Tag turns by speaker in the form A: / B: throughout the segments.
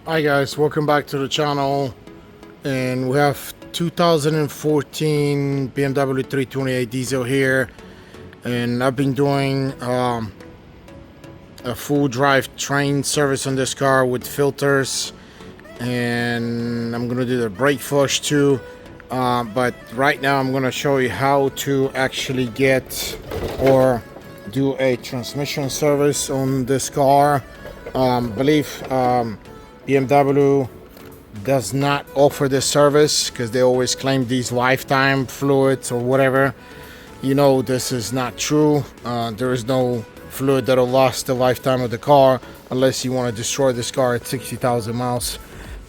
A: Hi guys, welcome back to the channel. And we have 2014 BMW 328 diesel here, and I've been doing a full drive train service on this car with filters, and I'm gonna do the brake flush too, but right now I'm gonna show you how to actually get or do a transmission service on this car. BMW does not offer this service because they always claim these lifetime fluids or whatever. You know, this is not true. There is no fluid that'll last the lifetime of the car unless you want to destroy this car at 60,000 miles.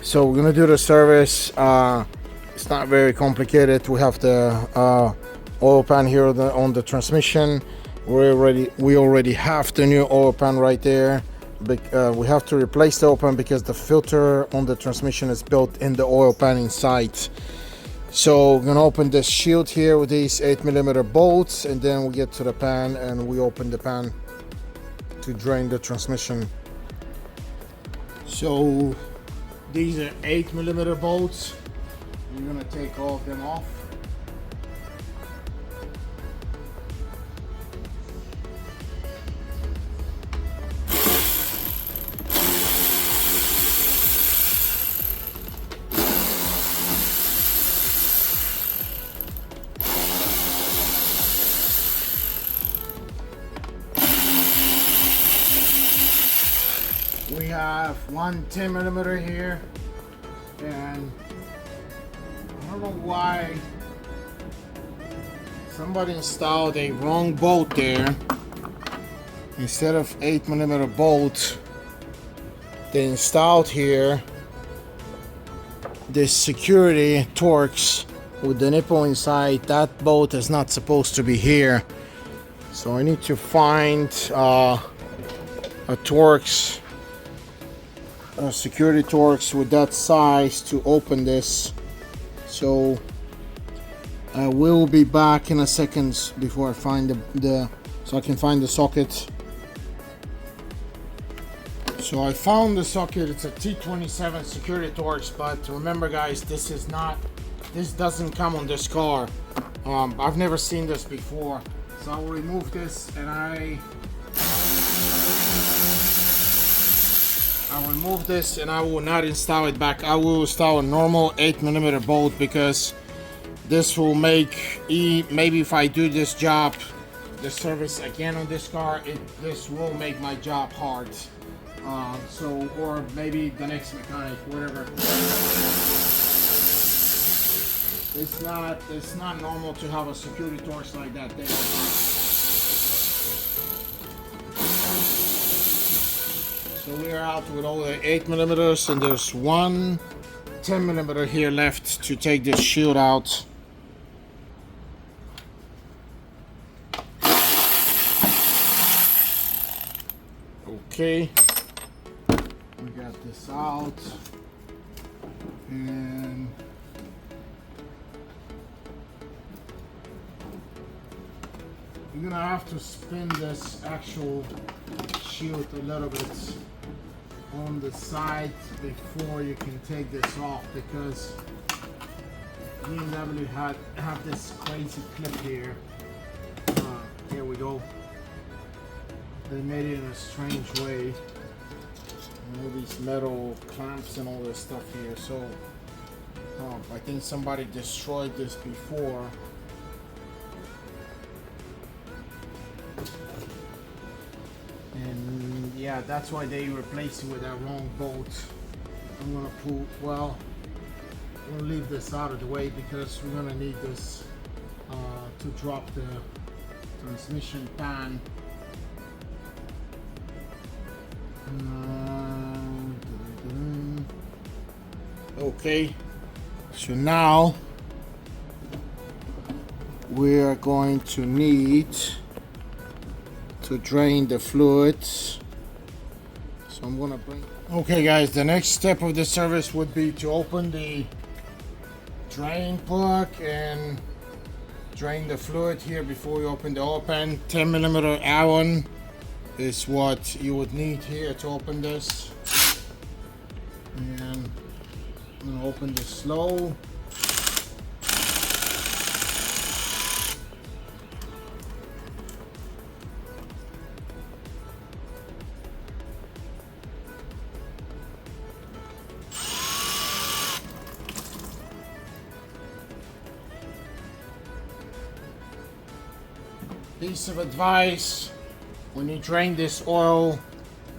A: So we're gonna do the service. It's not very complicated. We have the oil pan here on the transmission. We already have the new oil pan right there. We have to replace the oil pan because the filter on the transmission is built in the oil pan inside. So we're gonna open this shield here with these 8mm bolts, and then we get to the pan and we open the pan to drain the transmission. So these are 8mm bolts. You're gonna take all of them off. We have one 10mm here, and I don't know why somebody installed a wrong bolt there. Instead of 8mm bolt, they installed here this security Torx with the nipple inside. That bolt is not supposed to be here, so I need to find a Torx, a security Torx with that size to open this. So I will be back in a second before I find so I can find the socket. So I found the socket. It's a T27 security Torx, but remember guys, this doesn't come on this car. I've never seen this before, so I will remove this and I remove this and I will not install it back. I will install a normal 8mm bolt because this will make, maybe if I do this job, the service again on this car, this will make my job hard. Or maybe the next mechanic, whatever. It's not normal to have a security Torx like that there. So we are out with all the 8mm, and there's one 10mm here left to take this shield out. Okay, we got this out, and you're gonna have to spin this actual shield a little bit on the side before you can take this off, because BMW have this crazy clip here. Here we go. They made it in a strange way. All these metal clamps and all this stuff here. So I think somebody destroyed this before. And yeah, that's why they replaced it with that wrong bolt. I'm gonna leave this out of the way because we're gonna need this to drop the transmission pan. Okay, so now we are going to need to drain the fluids. So I'm gonna bring. Okay guys, the next step of the service would be to open the drain plug and drain the fluid here before we open the oil pan. 10mm Allen is what you would need here to open this. And I'm gonna open this slow. Piece of advice: when you drain this oil,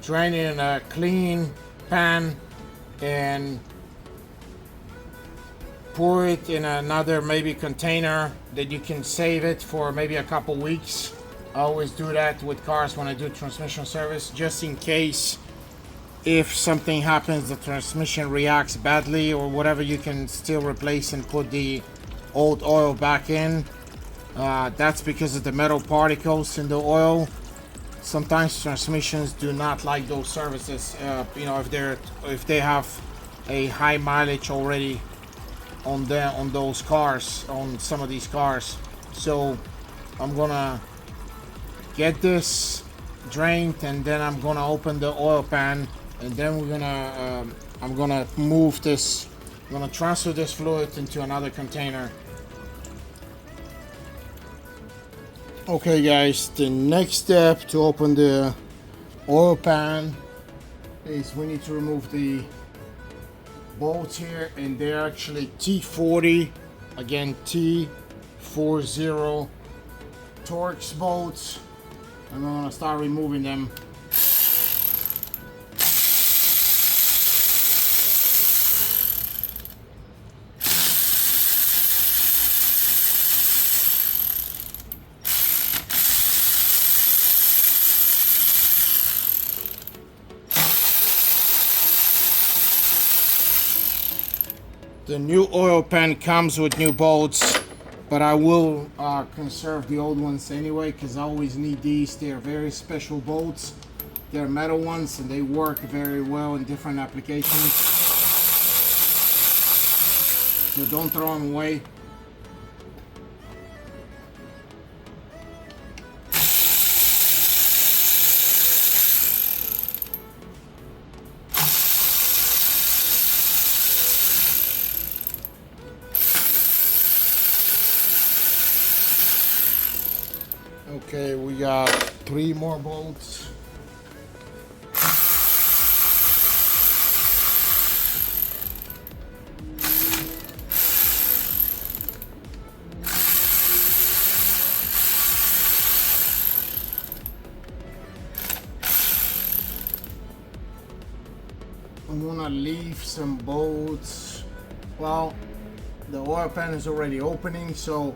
A: drain it in a clean pan and pour it in another maybe container that you can save it for maybe a couple weeks. I always do that with cars when I do transmission service, just in case if something happens, the transmission reacts badly or whatever, you can still replace and put the old oil back in. That's because of the metal particles in the oil. Sometimes transmissions do not like those services. You know, if they have a high mileage already on those cars, on some of these cars. So I'm gonna get this drained, and then I'm gonna open the oil pan, and then we're gonna I'm gonna move this. I'm gonna transfer this fluid into another container. Okay guys, the next step to open the oil pan is we need to remove the bolts here, and they're actually T40, again T40 Torx bolts. I'm gonna start removing them. The new oil pan comes with new bolts, but I will conserve the old ones anyway, because I always need these. They're very special bolts. They're metal ones and they work very well in different applications. So don't throw them away. Okay, we got 3 more bolts. I'm gonna leave some bolts. Well, the oil pan is already opening, so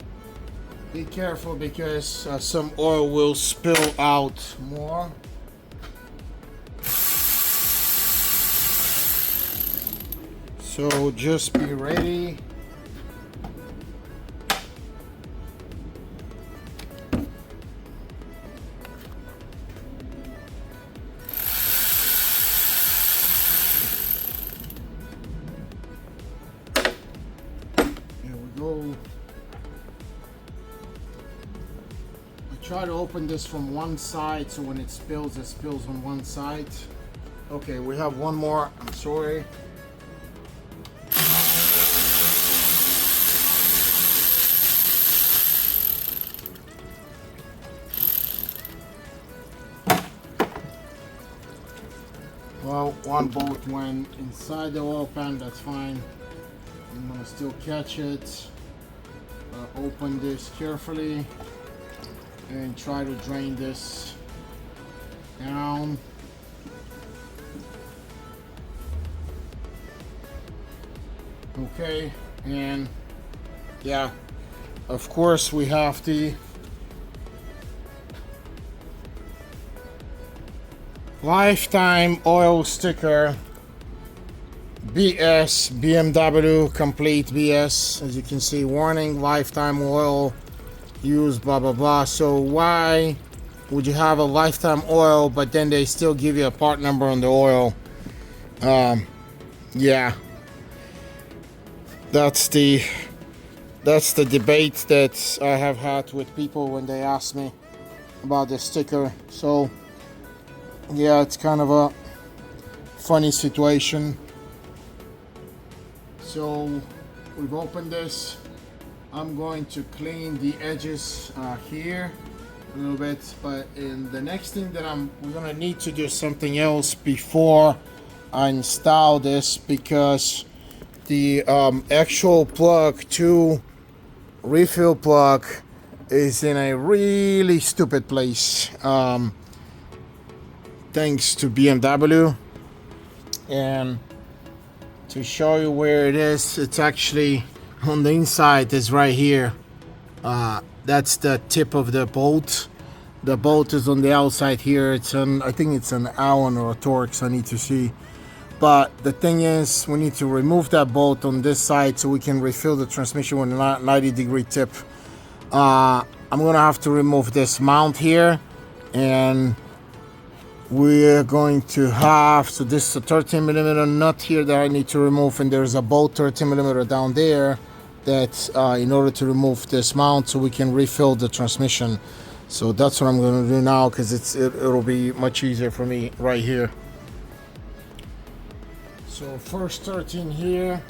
A: be careful because some oil will spill out more. So just be ready. Here we go. Try to open this from one side, so when it spills on one side. Okay, we have one more. I'm sorry. Well, one bolt went inside the oil pan, that's fine. I'm gonna still catch it. Open this carefully and try to drain this down. Okay, and yeah, of course we have the lifetime oil sticker, BS, BMW complete BS. As you can see, warning, lifetime oil use, blah blah blah. So why would you have a lifetime oil but then they still give you a part number on the oil? Yeah, that's the debate that I have had with people when they ask me about the sticker. So yeah, it's kind of a funny situation. So we've opened this. I'm going to clean the edges here a little bit, but in the next thing that we're gonna need to do something else before I install this, because the actual plug to refill plug is in a really stupid place, thanks to BMW. And to show you where it is, it's actually on the inside. Is right here. That's the tip of the bolt. The bolt is on the outside here. It's on, I think it's an Allen or a Torx. I need to see. But the thing is, we need to remove that bolt on this side so we can refill the transmission with a 90-degree tip. I'm gonna have to remove this mount here, and we're going to have, so this is a 13mm nut here that I need to remove, and there's a bolt 13mm down there that in order to remove this mount so we can refill the transmission. So that's what I'm going to do now, because it'll be much easier for me right here. So first 13 here.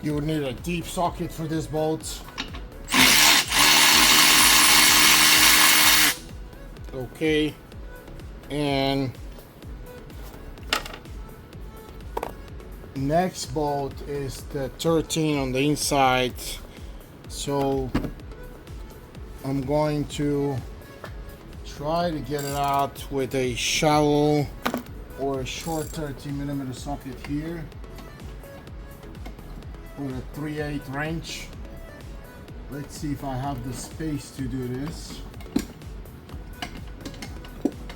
A: You would need a deep socket for this bolt. Okay, and next bolt is the 13 on the inside. So I'm going to try to get it out with a shallow or a short 13mm socket here with a 3/8 wrench. Let's see if I have the space to do this.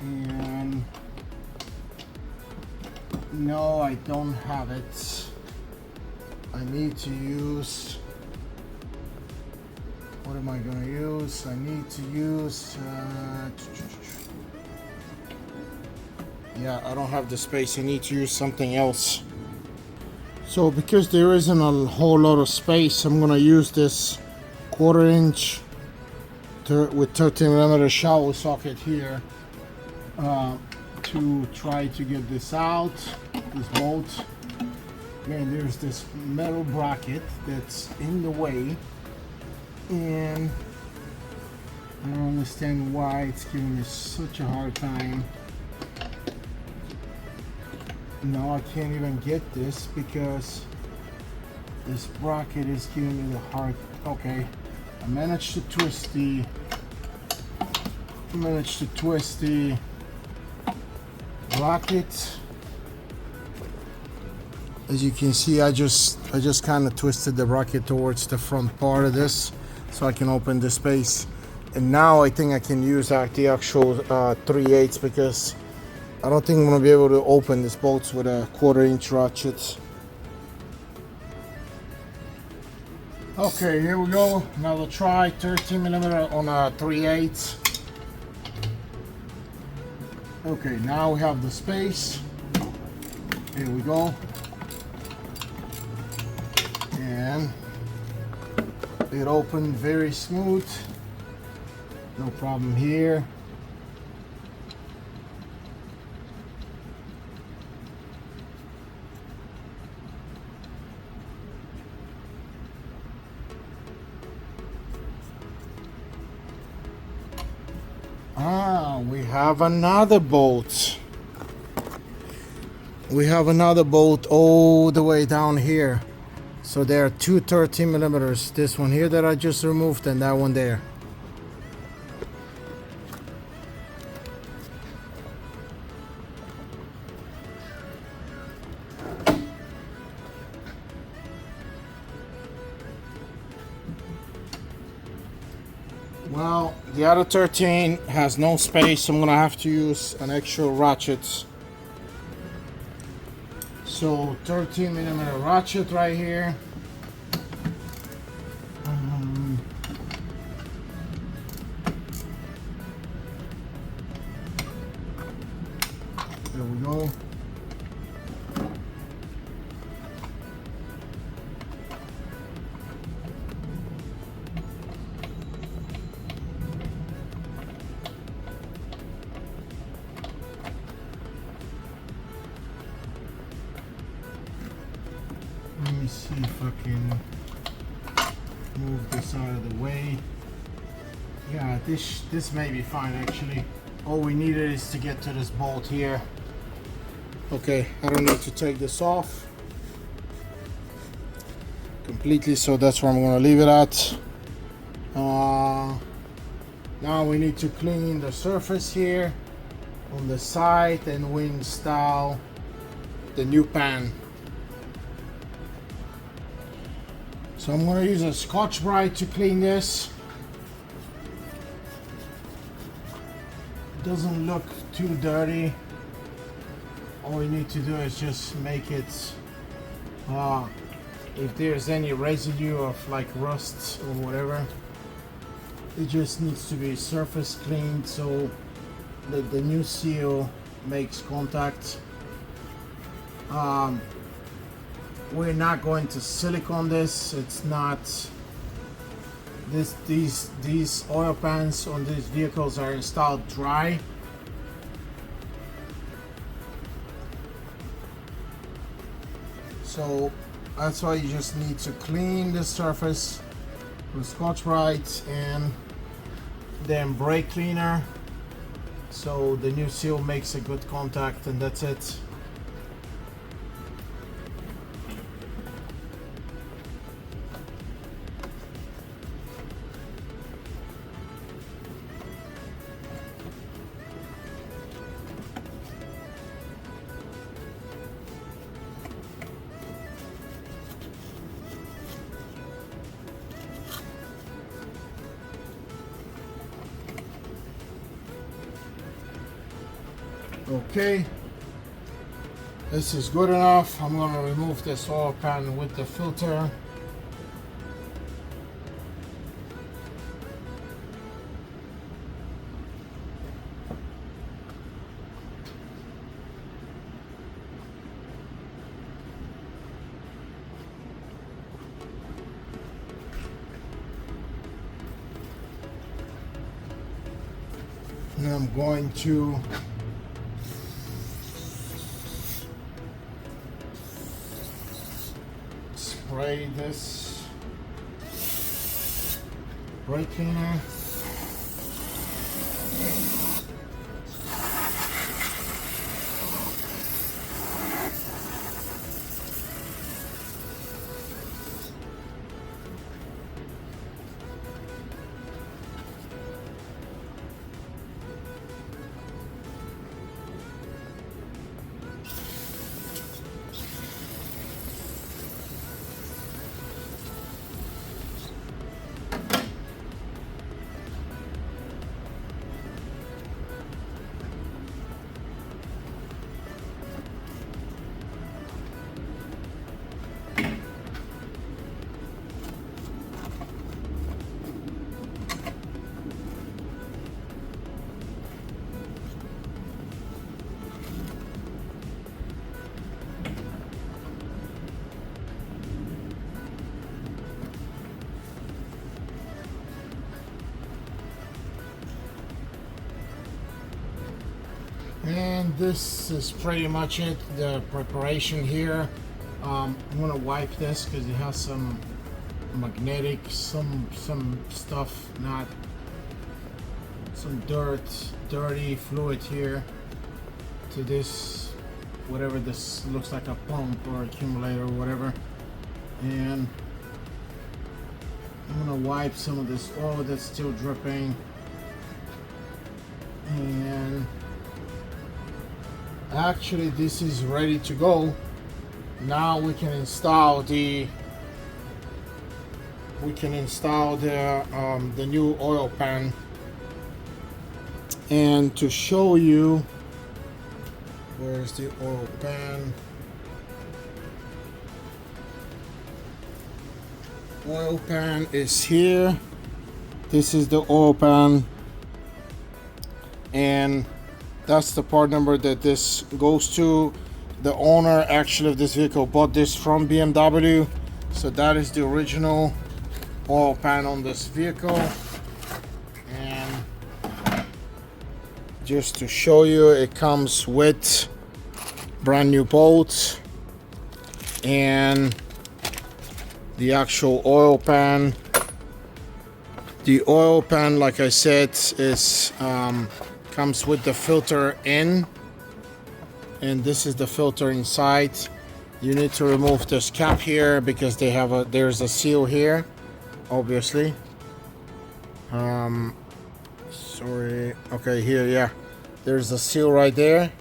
A: And no, I don't have it. I need to use, what am I gonna use? I need to use yeah, I don't have the space. I need to use something else. So because there isn't a whole lot of space, I'm gonna use this 1/4 inch with 13mm shallow socket here to try to get this out, this bolt. And there's this metal bracket that's in the way, and I don't understand why it's giving me such a hard time. No, I can't even get this because this bracket is giving me the hard. Okay, I managed to twist the bracket. As you can see, I just kind of twisted the bracket towards the front part of this so I can open the space. And now I think I can use the actual 3/8, because I don't think I'm gonna be able to open this bolt with a 1/4 inch ratchet. Okay, here we go. Another try. 13mm on a 3/8. Okay, now we have the space. Here we go. And it opened very smooth. No problem here. We have another bolt. We have another bolt all the way down here. So there are two 13mm. This one here that I just removed, and that one there. Well, the other 13 has no space, so I'm gonna have to use an extra ratchet. So 13mm ratchet right here. There we go. see if I can move this out of the way. Yeah, this may be fine actually. All we needed is to get to this bolt here. Okay, I don't need to take this off completely, so that's where I'm gonna leave it at. Now we need to clean the surface here on the side, and we install the new pan. So I'm gonna use a Scotch-Brite to clean this. It doesn't look too dirty. All we need to do is just make it, if there's any residue of like rust or whatever, it just needs to be surface cleaned so that the new seal makes contact. We're not going to silicone this. It's not these oil pans on these vehicles are installed dry. So that's why you just need to clean the surface with Scotch-Brite and then brake cleaner so the new seal makes a good contact, and that's it. Okay, this is good enough. I'm going to remove this oil pan with the filter. And I'm going to spray this brake cleaner. And this is pretty much it, the preparation here. I'm gonna wipe this because it has some magnetic, some stuff, not some dirty fluid here to this, whatever this looks like, a pump or accumulator or whatever. And I'm gonna wipe some of this oil that's still dripping. And actually this is ready to go. Now we can install the new oil pan. And to show you, where's the oil pan? Oil pan is here. This is the oil pan, and that's the part number that this goes to. The owner actually of this vehicle bought this from BMW, so that is the original oil pan on this vehicle. And just to show you, it comes with brand new bolts, and the actual oil pan. The oil pan, like I said, is comes with the filter in, and this is the filter inside. You need to remove this cap here because there's a seal here, obviously. Sorry. Okay, here, yeah. There's a seal right there,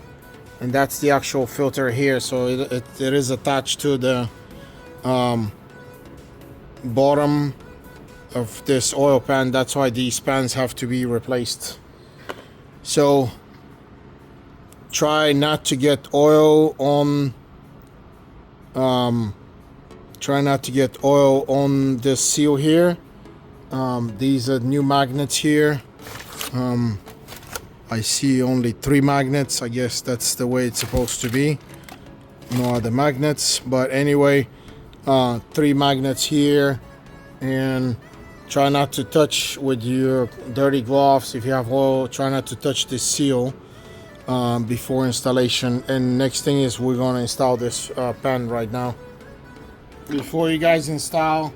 A: and that's the actual filter here. So it is attached to the bottom of this oil pan. That's why these pans have to be replaced. So try not to get oil on this seal here. These are new magnets here. I see only 3 magnets. I guess that's the way it's supposed to be. No other magnets, but anyway, 3 magnets here, and try not to touch with your dirty gloves. If you have oil, try not to touch this seal before installation. And next thing is we're going to install this pan right now. Before you guys install,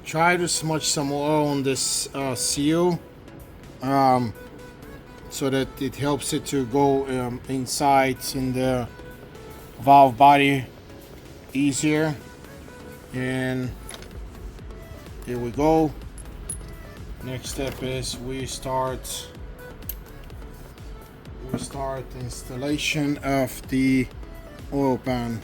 A: try to smudge some oil on this seal so that it helps it to go inside in the valve body easier. And here we go. Next step is we start installation of the oil pan.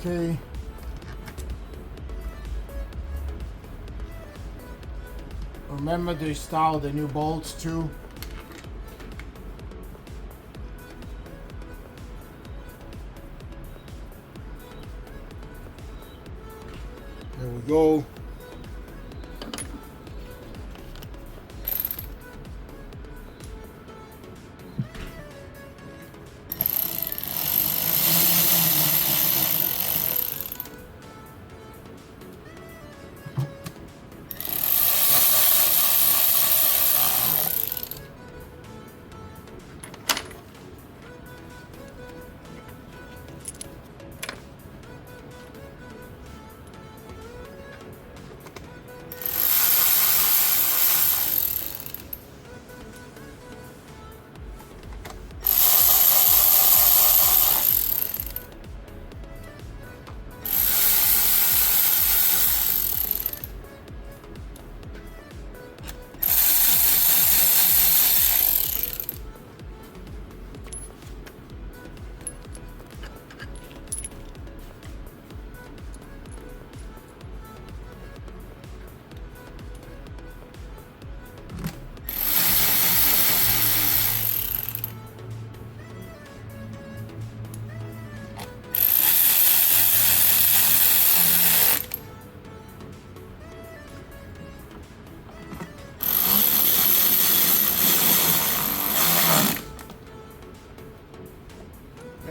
A: Okay. Remember to install the new bolts too. There we go.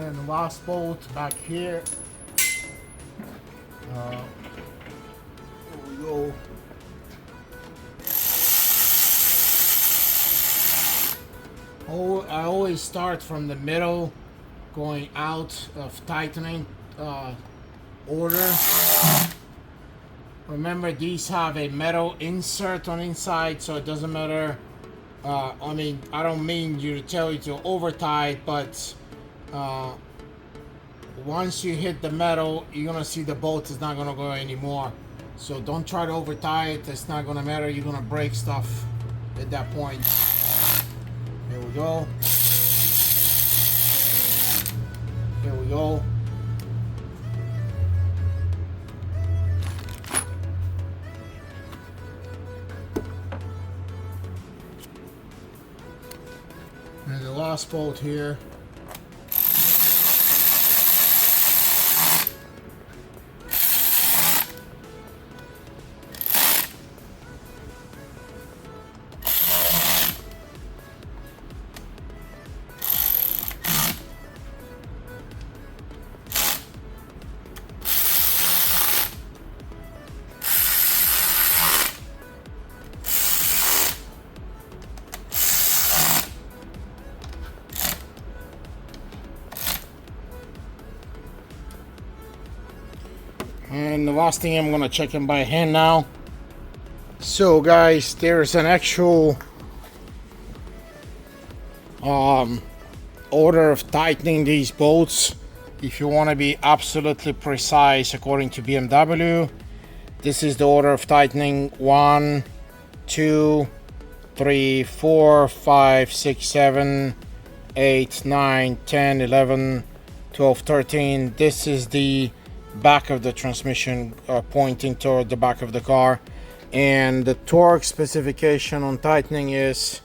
A: And the last bolt back here. Here we go. I always start from the middle, going out of tightening order. Remember, these have a metal insert on inside, so it doesn't matter. I mean, I don't mean you to tell you to over tight, but once you hit the metal, you're gonna see the bolt is not gonna go anymore. So don't try to over tie it. It's not gonna matter. You're gonna break stuff at that point. Here we go. Here we go. And the last bolt here. And the last thing, I'm gonna check them by hand now. So guys, there's an actual order of tightening these bolts. If you want to be absolutely precise according to BMW, this is the order of tightening: 1, 2, 3, 4, 5, 6, 7, 8, 9, 10, 11, 12, 13. This is the back of the transmission, pointing toward the back of the car. And the torque specification on tightening is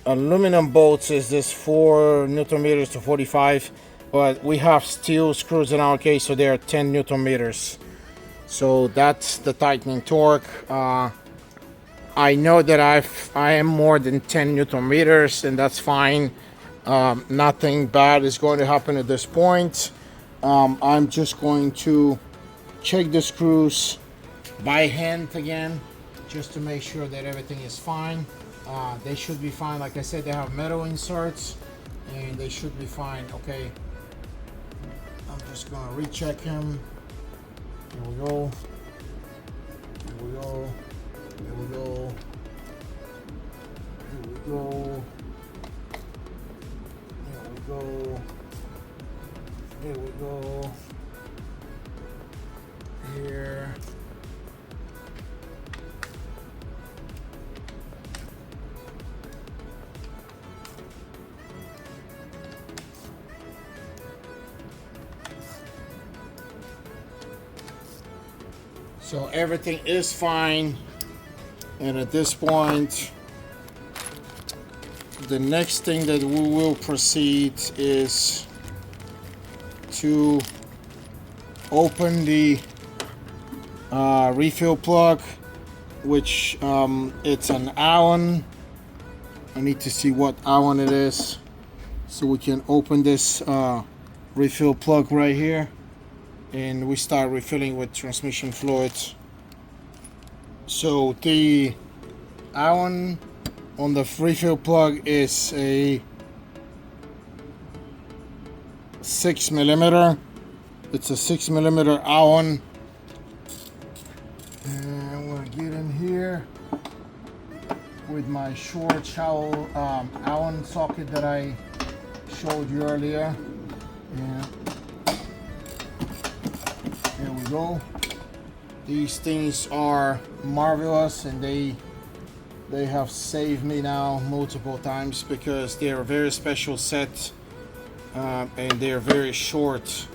A: aluminum bolts is this 4 newton meters to 45, but we have steel screws in our case, so they are 10 newton meters. So that's the tightening torque. I know that I am more than 10 newton meters, and that's fine. Nothing bad is going to happen at this point. I'm just going to check the screws by hand again, just to make sure that everything is fine. They should be fine. Like I said, they have metal inserts and they should be fine. Okay, I'm just gonna recheck them. Here we go. Here we go. Here we go. Here we go. Here we go. Here we go. Here. So everything is fine, and at this point, the next thing that we will proceed is to open the refill plug, which it's an Allen. I need to see what Allen it is, so we can open this refill plug right here, and we start refilling with transmission fluid. So the Allen on the refill plug is a 6mm. It's a 6mm Allen. And I'm gonna get in here with my short shallow Allen socket that I showed you earlier. And there we go. These things are marvelous, and they have saved me now multiple times because they're a very special set, and they're very short.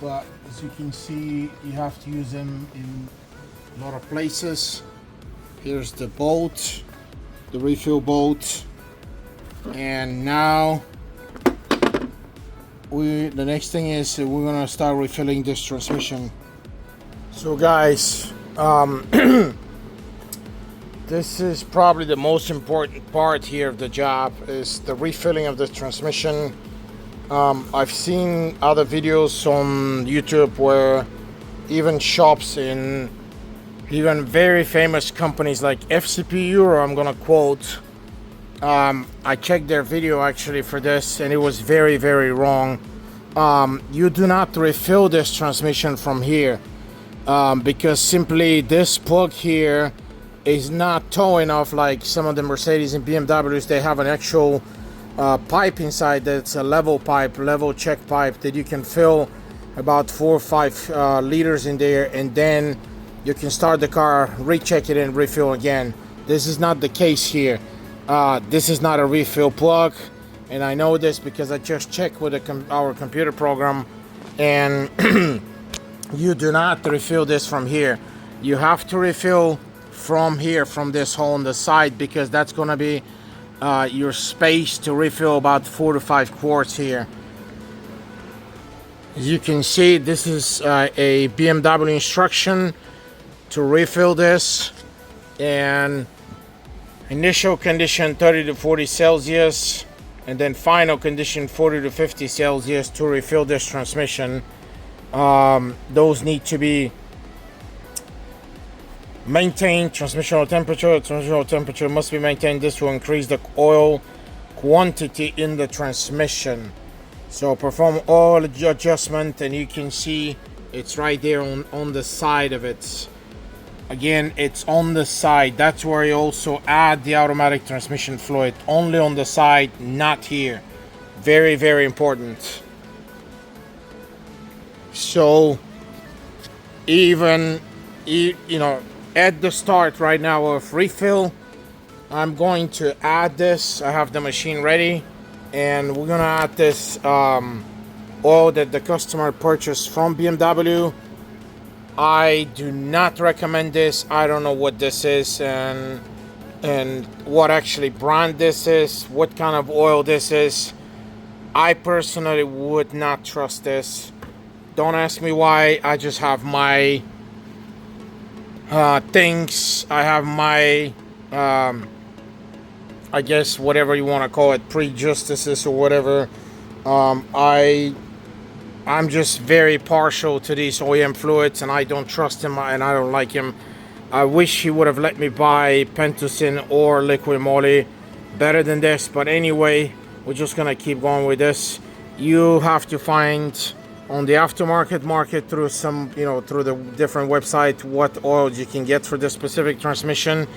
A: But as you can see, you have to use them in a lot of places. Here's the bolt, the refill bolt, and now the next thing is we're gonna start refilling this transmission. So guys, this is probably the most important part here of the job, is the refilling of the transmission. I've seen other videos on YouTube where even shops in even very famous companies like FCP Euro, I'm gonna quote, I checked their video actually for this, and it was very, very wrong. You do not refill this transmission from here, because simply this plug here is not towing off like some of the Mercedes and BMWs. They have an actual pipe inside that's a level pipe, level check pipe, that you can fill about 4 or 5 liters in there, and then you can start the car, recheck it, and refill again. This is not the case here. This is not a refill plug, and I know this because I just checked with our computer program, and you do not refill this from here. You have to refill from here, from this hole on the side, because that's going to be your space to refill about 4 to 5 quarts here. As you can see, this is a BMW instruction to refill this, and initial condition 30 to 40 Celsius, and then final condition 40 to 50 Celsius to refill this transmission. Those need to be maintained. Transmission temperature must be maintained. This will increase the oil quantity in the transmission. So perform oil adjustment, and you can see It's right there on the side of it. Again, it's on the side. That's where you also add the automatic transmission fluid. Only on the side, not here. Very, very important. So even, you know, at the start right now of refill, I'm going to add this. I have the machine ready, and we're gonna add this oil that the customer purchased from BMW. I do not recommend this. I don't know what this is and what actually brand this is, what kind of oil this is. I personally would not trust this. Don't ask me why. I just have my things. I have my I guess whatever you want to call it, prejudices or whatever. I'm just very partial to these OEM fluids, and I don't trust him, and I don't like him. I wish he would have let me buy Pentusin or Liquid Moly better than this, but anyway, we're just gonna keep going with this. You have to find on the aftermarket market through some, you know, through the different website what oils you can get for this specific transmission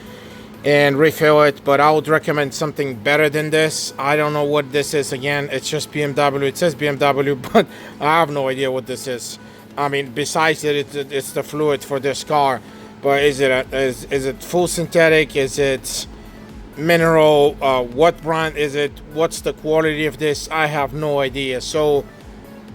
A: and refill it, but I would recommend something better than this. I don't know what this is. Again, it's just BMW. It says BMW, but I have no idea what this is. I mean, besides that it's the fluid for this car, but is it full synthetic? Is it mineral? What brand is it? What's the quality of this? I have no idea. So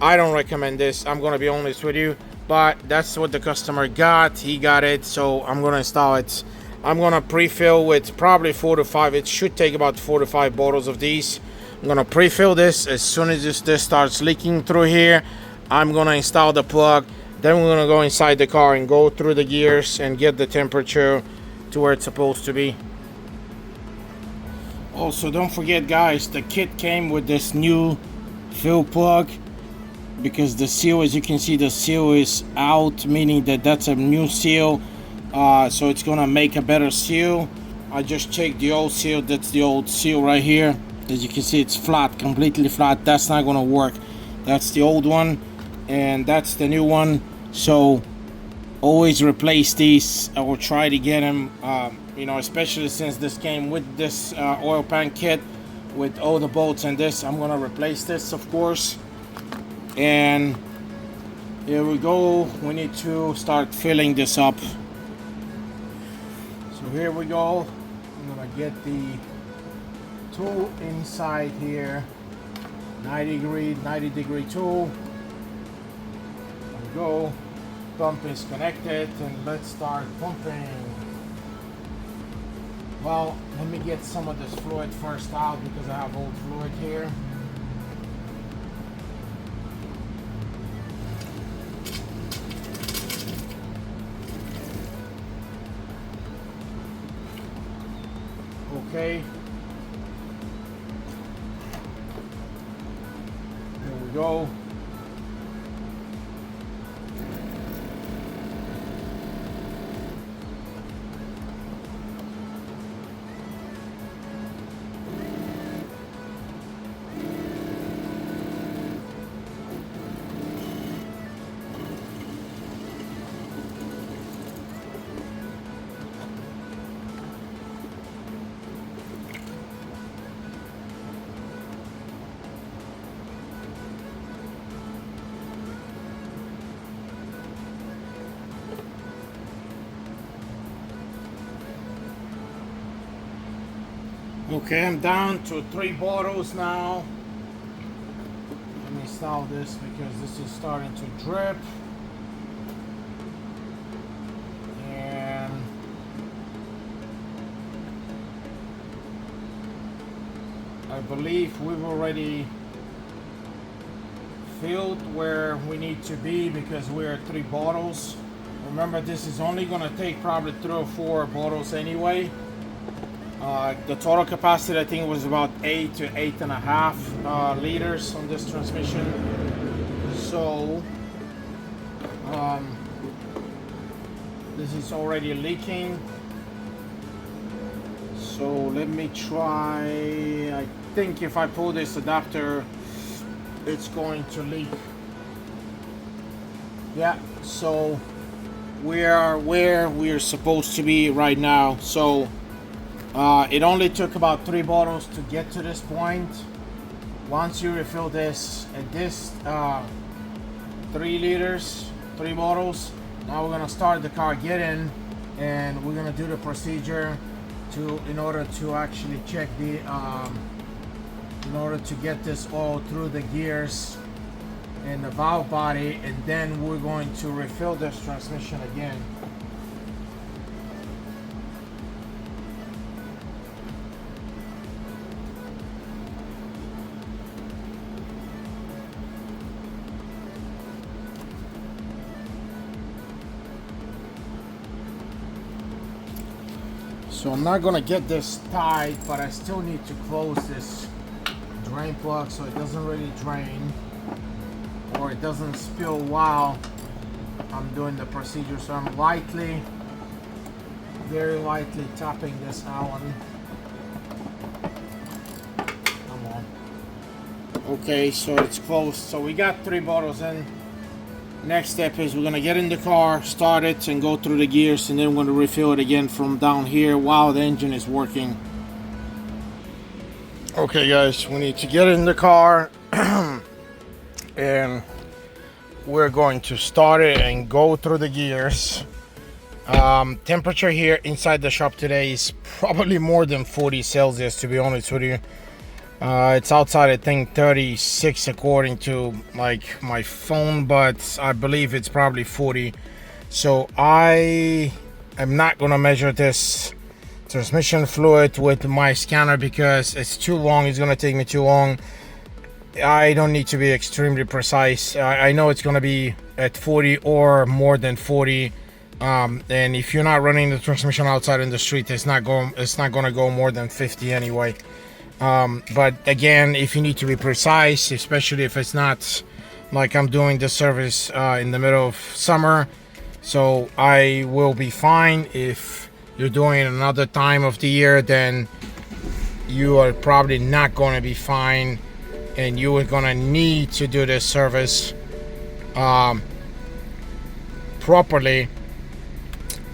A: I don't recommend this. I'm gonna be honest with you, but that's what the customer got. He got it, so I'm gonna install it. I'm gonna pre-fill with probably 4 to 5. It should take about 4 to 5 bottles of these. I'm gonna pre-fill this. As soon as this starts leaking through here, I'm gonna install the plug. Then we're gonna go inside the car and go through the gears and get the temperature to where it's supposed to be. Also, don't forget, guys, the kit came with this new fill plug, because the seal, as you can see, the seal is out, meaning that that's a new seal. So it's gonna make a better seal. I just checked the old seal. That's the old seal right here. As you can see, it's flat, completely flat. That's not gonna work. That's the old one, and that's the new one. So always replace these, or try to get them, you know, especially since this came with this oil pan kit with all the bolts and this. I'm gonna replace this, of course. And here we go. We need to start filling this up. So here we go. I'm gonna get the tool inside here. 90 degree tool. There we go. Pump is connected, and let's start pumping. Well, let me get some of this fluid first out because I have old fluid here. Okay. There we go. Okay, I'm down to 3 bottles now. Let me install this because this is starting to drip. And I believe we've already filled where we need to be because we're at 3 bottles. Remember, this is only going to take probably 3 or 4 bottles anyway. The total capacity, I think, was about 8 to 8.5 liters on this transmission. So this is already leaking. So let me try. I think if I pull this adapter, it's going to leak. Yeah, so we are where we're supposed to be right now. So it only took about 3 bottles to get to this point. Once you refill this at this 3 liters, 3 bottles, now we're gonna start the car, get in, and we're gonna do the procedure in order to actually check the in order to get this oil through the gears and the valve body, and then we're going to refill this transmission again. So I'm not gonna get this tight, but I still need to close this drain plug so it doesn't really drain or it doesn't spill while I'm doing the procedure. So I'm lightly, very lightly tapping this Allen. Come on. Okay, so it's closed. So we got 3 bottles in. Next step is we're gonna get in the car, start it, and go through the gears, and then we're gonna refill it again from down here while the engine is working. Okay guys, we need to get in the car and we're going to start it and go through the gears. Temperature here inside the shop today is probably more than 40 Celsius, to be honest with you. It's outside, I think 36 according to like my phone, but I believe it's probably 40. So I am not gonna measure this transmission fluid with my scanner because it's too long. It's gonna take me too long. I don't need to be extremely precise. I know it's gonna be at 40 or more than 40. And if you're not running the transmission outside in the street, it's not gonna go more than 50 anyway. But again, if you need to be precise, especially if it's not like I'm doing this service in the middle of summer, so I will be fine. If you're doing it another time of the year, then you are probably not going to be fine, and you are going to need to do this service properly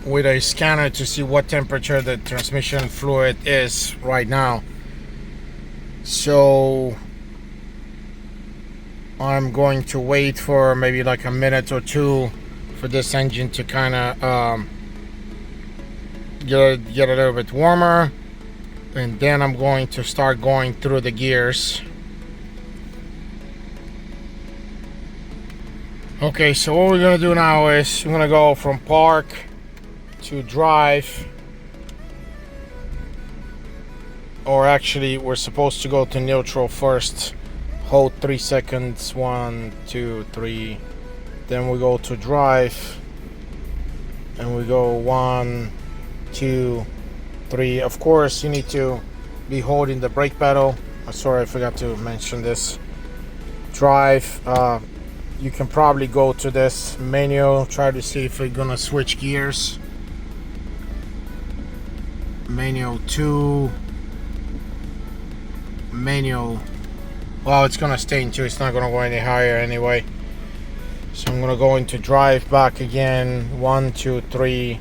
A: with a scanner to see what temperature the transmission fluid is right now. So I'm going to wait for maybe like a minute or two for this engine to kind of get a little bit warmer, and then I'm going to start going through the gears. Okay, so what we're gonna do now is we're gonna go from park to drive. Or actually, we're supposed to go to neutral first. Hold 3 seconds. 1, 2, 3. Then we go to drive. And we go 1, 2, 3. Of course, you need to be holding the brake pedal. Sorry, I forgot to mention this. Drive. You can probably go to this manual. Try to see if we're gonna switch gears. Manual 2. Manual, well, it's gonna stay in 2. It's not gonna go any higher anyway. So I'm gonna go into drive back again. 1, 2, 3.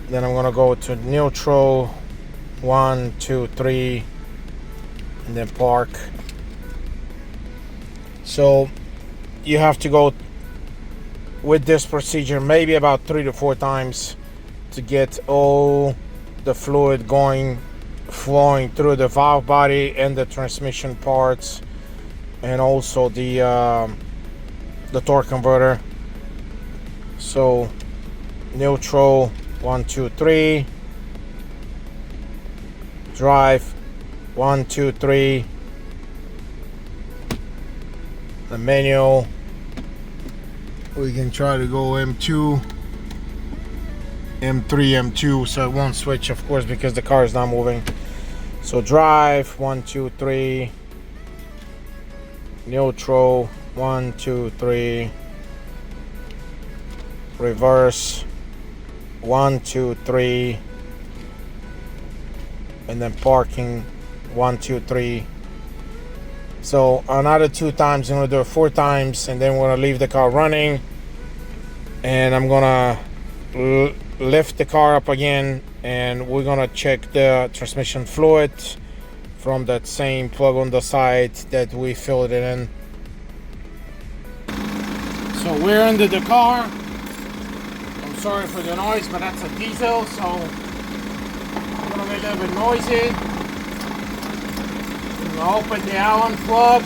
A: Then I'm gonna go to neutral. 1, 2, 3, and then park. So you have to go with this procedure maybe about 3 to 4 times to get all the fluid flowing through the valve body and the transmission parts, and also the torque converter. So neutral, 1, 2, 3. Drive, 1, 2, 3. The manual, we can try to go M2, M3, M2, so it won't switch, of course, because the car is not moving. So drive, 1, 2, 3. Neutral, 1, 2, 3. Reverse, 1, 2, 3. And then parking, 1, 2, 3. So another 2 times. I'm gonna do it 4 times, and then we're gonna leave the car running, and I'm gonna lift the car up again, and we're gonna check the transmission fluid from that same plug on the side that we filled it in. So we're under the car. I'm sorry for the noise, but that's a diesel, so it's gonna be a little bit noisy. I'm gonna open the Allen plug.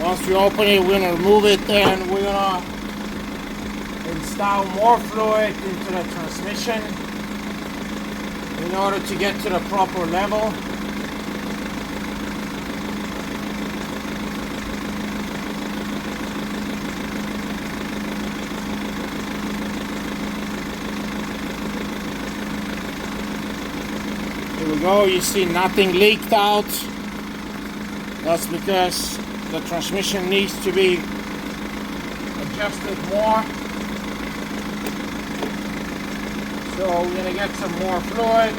A: Once we open it, we're gonna remove it, and we're gonna install more fluid into the transmission in order to get to the proper level. Here we go. You see nothing leaked out. That's because the transmission needs to be adjusted more. So we're gonna get some more fluid.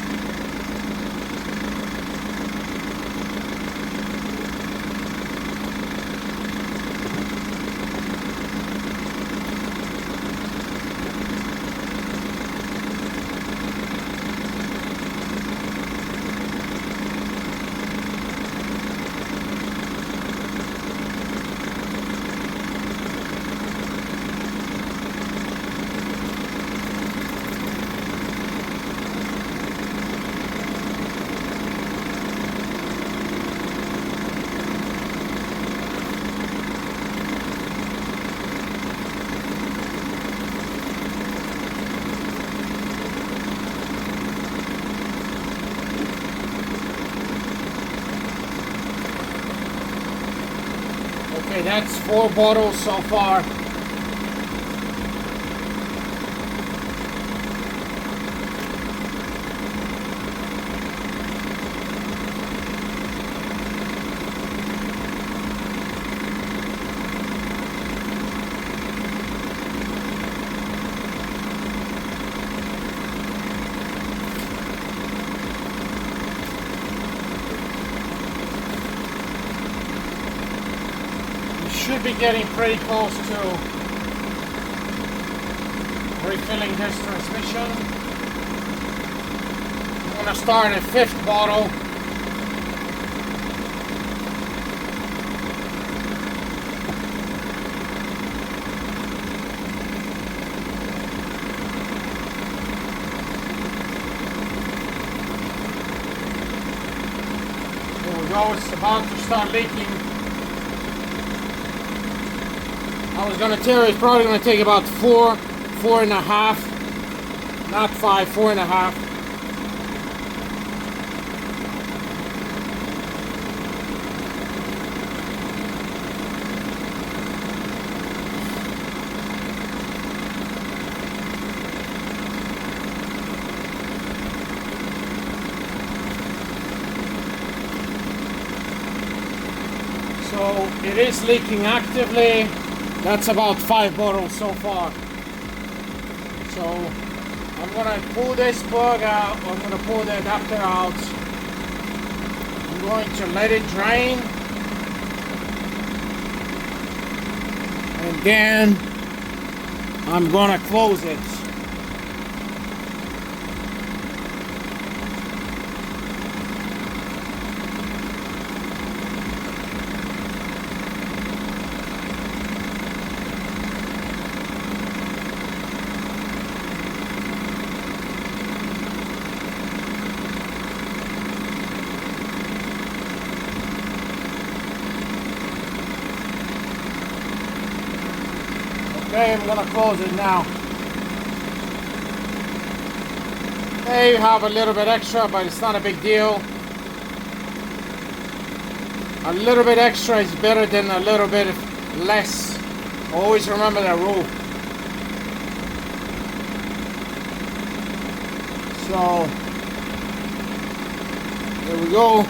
A: Okay, that's 4 bottles so far. Should be getting pretty close to refilling this transmission. I'm going to start a 5th bottle. There we go, it's about to start leaking. I was gonna tell you it's probably gonna take about 4.5, not 5, 4.5. So it is leaking actively. That's about 5 bottles so far. So I'm gonna pull this plug out, I'm gonna pull the adapter out. I'm going to let it drain. And then I'm gonna close it. Okay, I'm gonna close it now. Okay, you have a little bit extra, but it's not a big deal. A little bit extra is better than a little bit less. Always remember that rule. So, there we go.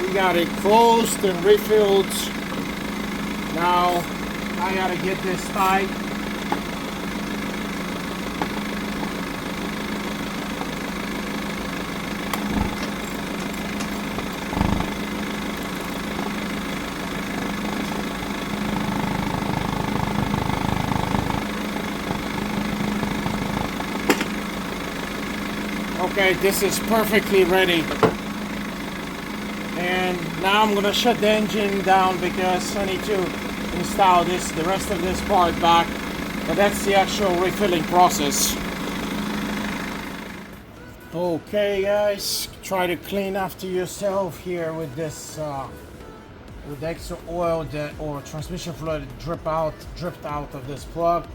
A: We got it closed and refilled. Now, I gotta get this tight. Okay, this is perfectly ready. And now I'm gonna shut the engine down because I need to install the rest of this part back. But that's the actual refilling process. Okay guys, try to clean after yourself here with this with the extra oil or transmission fluid dripped out of this plug.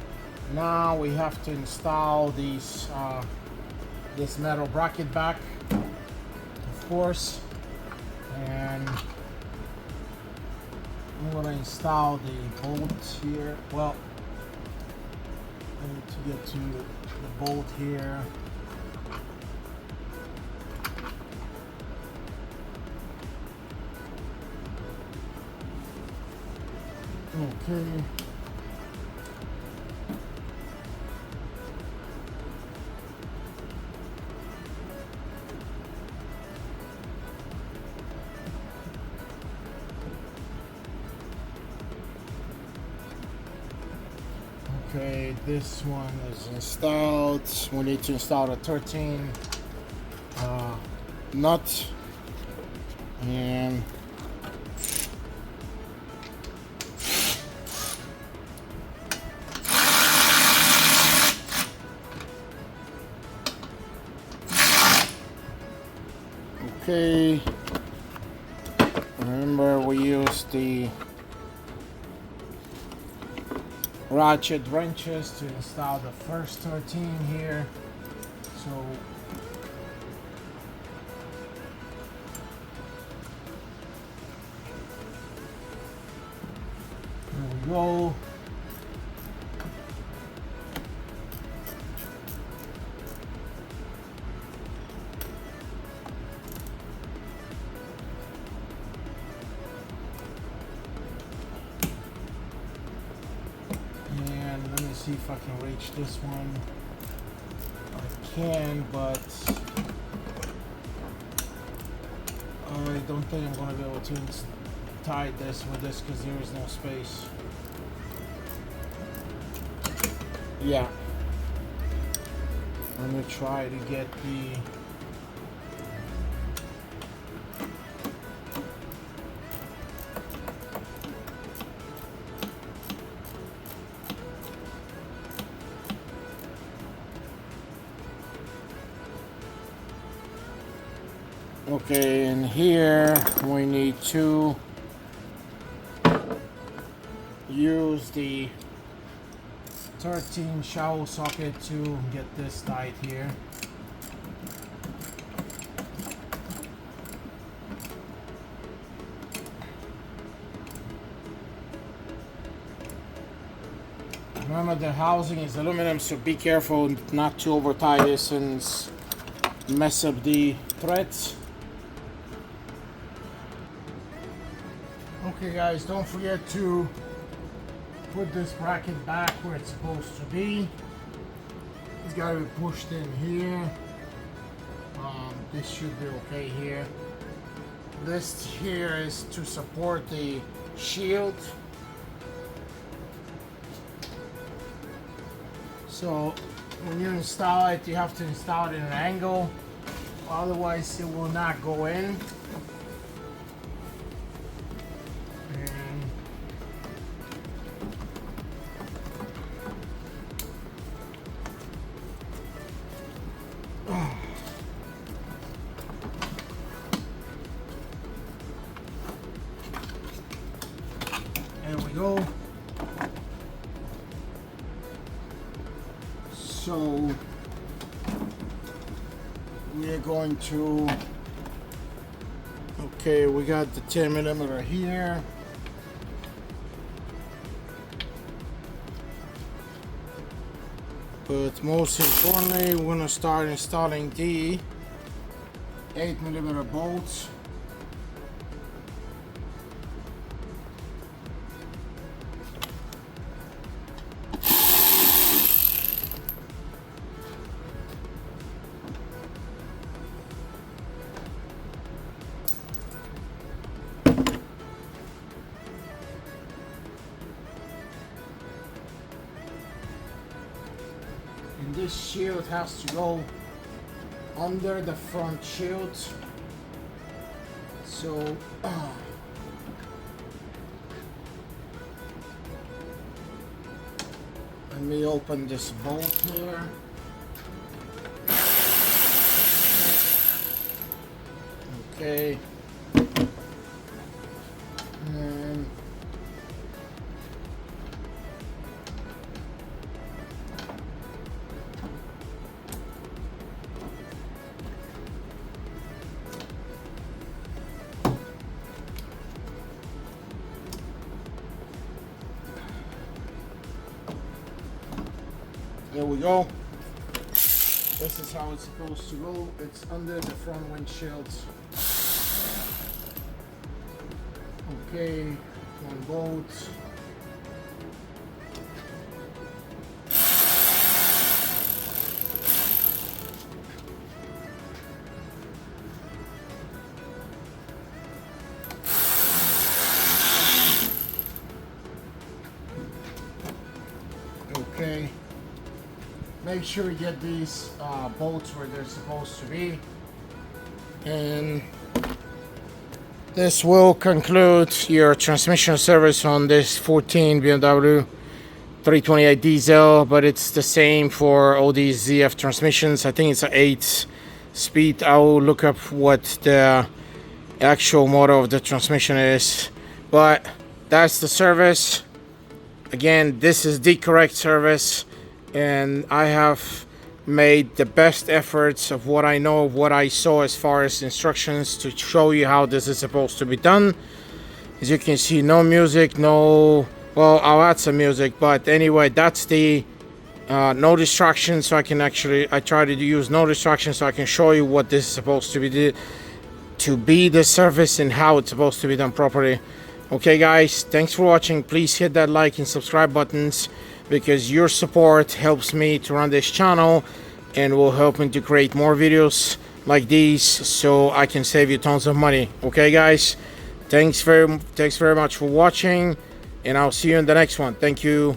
A: Now we have to install these this metal bracket back, of course, and I'm gonna install the bolt here. Well, I need to get to the bolt here. Okay. Okay, this one is installed. We need to install the 13 nut, and okay, remember we use the ratchet wrenches to install the first 13 here. So there we go. See if I can reach this one. I can, but I don't think I'm going to be able to tie this with this because there is no space. Yeah. I'm going to try to get the okay, and here we need to use the 13 shower socket to get this tight here. Remember, the housing is aluminum, so be careful not to over tie this and mess up the threads. Okay guys, don't forget to put this bracket back where it's supposed to be. It's got to be pushed in here. This should be okay here. This here is to support the shield. So when you install it, you have to install it in an angle, otherwise it will not go in. There we go. So we are going to, okay, we got the 10mm here. But most importantly, we're gonna start installing the 8mm bolts. And this shield has to go under the front shield. So let me open this bolt here. Okay. And there we go. This is how it's supposed to go. It's under the front windshield. Okay, one bolt. Okay. Make sure you get these bolts where they're supposed to be. And this will conclude your transmission service on this 14 BMW 328 diesel, but it's the same for all these ZF transmissions. I think it's an 8-speed. I'll look up what the actual model of the transmission is, but that's the service. Again, this is the correct service, and I have made the best efforts of what I know, of what I saw as far as instructions to show you how this is supposed to be done. As you can see, no music, no, well, I'll add some music, but anyway, that's the no distractions. So I can actually, I try to use no distractions so I can show you what this is supposed to be the service and how it's supposed to be done properly. Okay guys, thanks for watching. Please hit that like and subscribe buttons, because your support helps me to run this channel and will help me to create more videos like these so I can save you tons of money. Okay guys, thanks very much for watching, and I'll see you in the next one. Thank you.